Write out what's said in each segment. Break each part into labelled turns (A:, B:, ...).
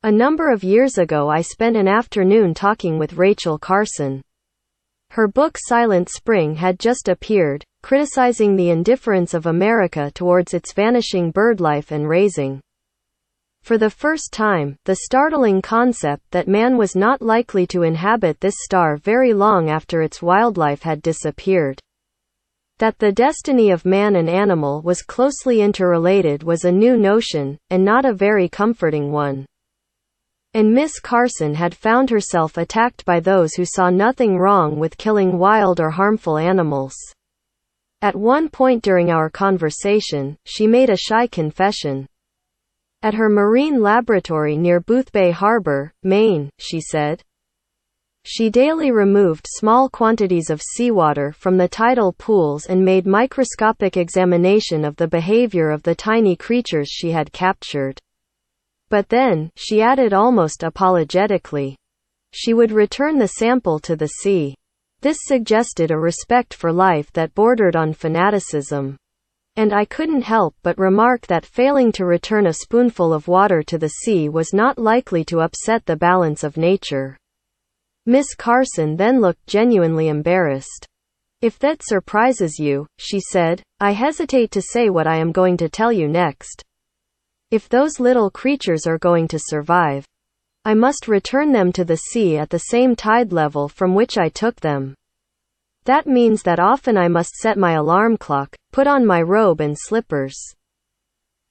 A: A number of years ago I spent an afternoon talking with Rachel Carson. Her book Silent Spring had just appeared, criticizing the indifference of America towards its vanishing birdlife and raising, for the first time, the startling concept that man was not likely to inhabit this star very long after its wildlife had disappeared. That the destiny of man and animal was closely interrelated was a new notion, and not a very comforting one. And Miss Carson had found herself attacked by those who saw nothing wrong with killing wild or harmful animals. At one point during our conversation, she made a shy confession. At her marine laboratory near Boothbay Harbor, Maine, she said, she daily removed small quantities of seawater from the tidal pools and made microscopic examination of the behavior of the tiny creatures she had captured. But then, she added almost apologetically, she would return the sample to the sea. This suggested a respect for life that bordered on fanaticism. And I couldn't help but remark that failing to return a spoonful of water to the sea was not likely to upset the balance of nature. Miss Carson then looked genuinely embarrassed. If that surprises you, she said, I hesitate to say what I am going to tell you next. If those little creatures are going to survive, I must return them to the sea at the same tide level from which I took them. That means that often I must set my alarm clock, put on my robe and slippers,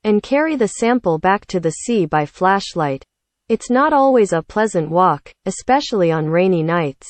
A: and carry the sample back to the sea by flashlight. It's not always a pleasant walk, especially on rainy nights.